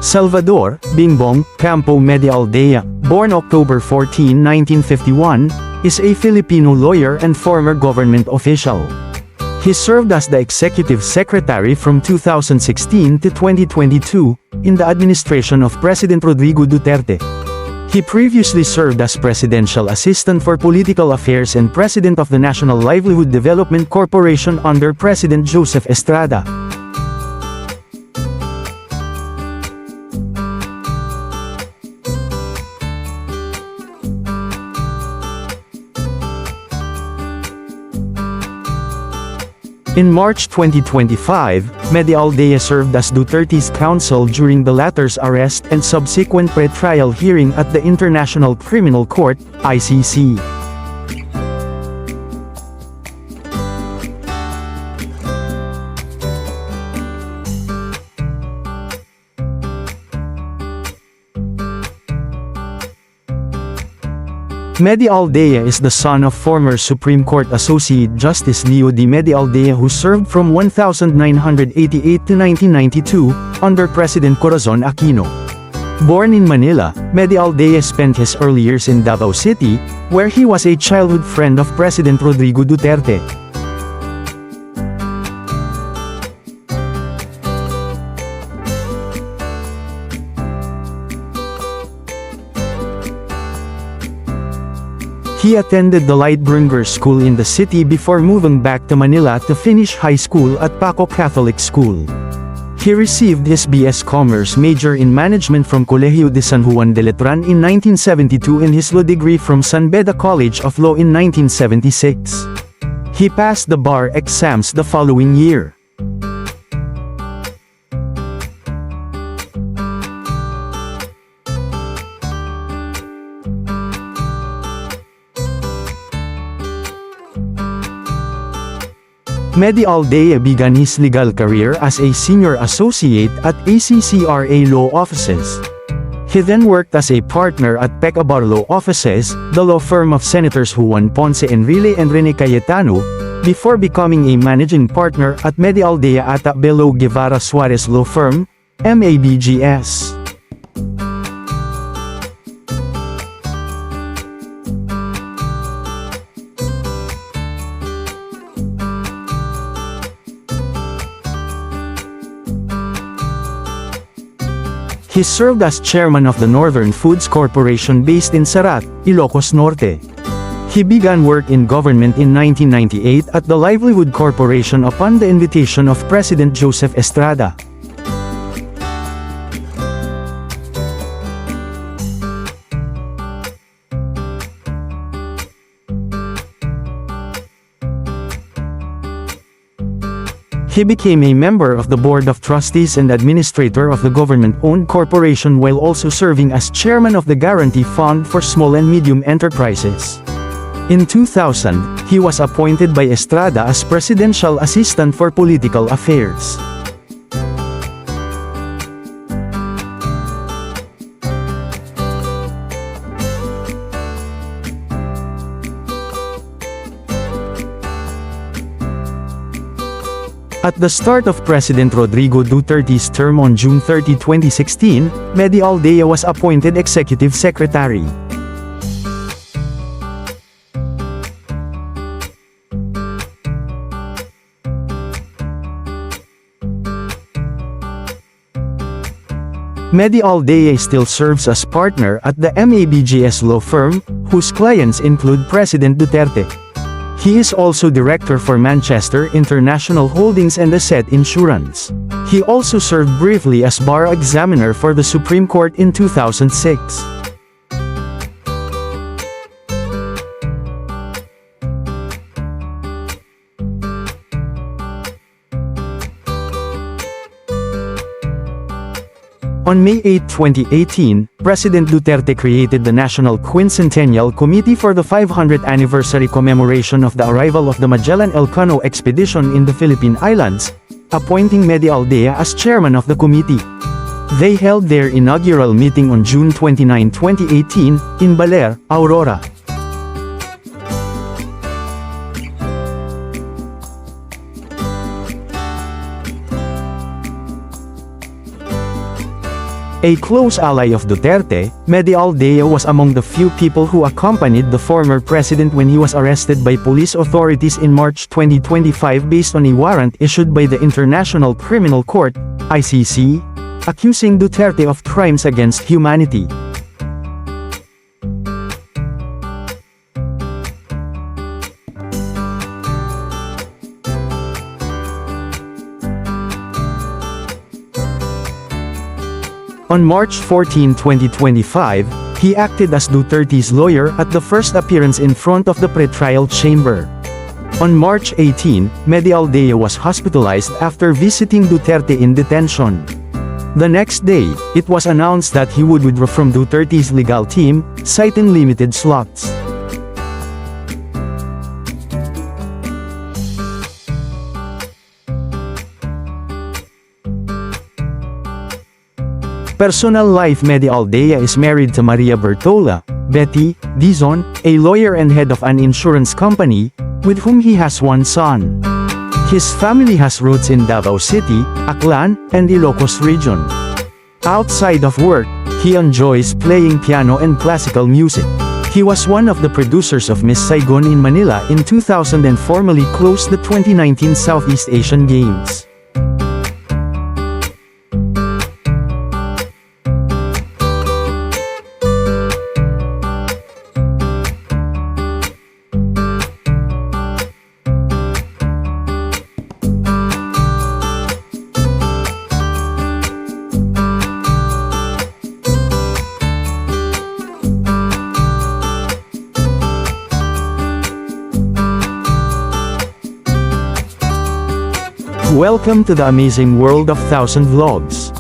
Salvador, Bingbong, Campo Medialdea, born October 14, 1951, is a Filipino lawyer and former government official. He served as the executive secretary from 2016 to 2022, in the administration of President Rodrigo Duterte. He previously served as Presidential Assistant for Political Affairs and President of the National Livelihood Development Corporation under President Joseph Estrada. In March 2025, Medialdea served as Duterte's counsel during the latter's arrest and subsequent pre-trial hearing at the International Criminal Court, ICC. Medialdea is the son of former Supreme Court Associate Justice Leo D. Medialdea, who served from 1988 to 1992, under President Corazon Aquino. Born in Manila, Medialdea spent his early years in Davao City, where he was a childhood friend of President Rodrigo Duterte. He attended the Lightbringer School in the city before moving back to Manila to finish high school at Paco Catholic School. He received his B.S. Commerce major in Management from Colegio de San Juan de Letran in 1972 and his law degree from San Beda College of Law in 1976. He passed the bar exams the following year. Medialdea began his legal career as a senior associate at ACCRA Law Offices. He then worked as a partner at Pecabar Law Offices, the law firm of Senators Juan Ponce Enrile and Rene Cayetano, before becoming a managing partner at Medialdea Ata Belo Guevara Suarez Law Firm, MABGS. He served as chairman of the Northern Foods Corporation based in Sarat, Ilocos Norte. He began work in government in 1998 at the Livelihood Corporation upon the invitation of President Joseph Estrada. He became a member of the Board of Trustees and administrator of the government-owned corporation while also serving as chairman of the Guarantee Fund for Small and Medium Enterprises. In 2000, he was appointed by Estrada as Presidential Assistant for Political Affairs. At the start of President Rodrigo Duterte's term on June 30, 2016, Medialdea was appointed Executive Secretary. Medialdea still serves as partner at the MABGS law firm, whose clients include President Duterte. He is also director for Manchester International Holdings and Asset Insurance. He also served briefly as bar examiner for the Supreme Court in 2006. On May 8, 2018, President Duterte created the National Quincentennial Committee for the 500th anniversary commemoration of the arrival of the Magellan Elcano expedition in the Philippine Islands, appointing Medialdea as chairman of the committee. They held their inaugural meeting on June 29, 2018, in Baler, Aurora. A close ally of Duterte, Medialdea was among the few people who accompanied the former president when he was arrested by police authorities in March 2025 based on a warrant issued by the International Criminal Court, ICC, accusing Duterte of crimes against humanity. On March 14, 2025, he acted as Duterte's lawyer at the first appearance in front of the pretrial chamber. On March 18, Medialdea was hospitalized after visiting Duterte in detention. The next day, it was announced that he would withdraw from Duterte's legal team, citing limited slots. Personal life. Medialdea is married to Maria Bertola, Betty, Dizon, a lawyer and head of an insurance company, with whom he has one son. His family has roots in Davao City, Aklan, and Ilocos region. Outside of work, he enjoys playing piano and classical music. He was one of the producers of Miss Saigon in Manila in 2000 and formally closed the 2019 Southeast Asian Games. Welcome to the amazing world of 1000 vlogs.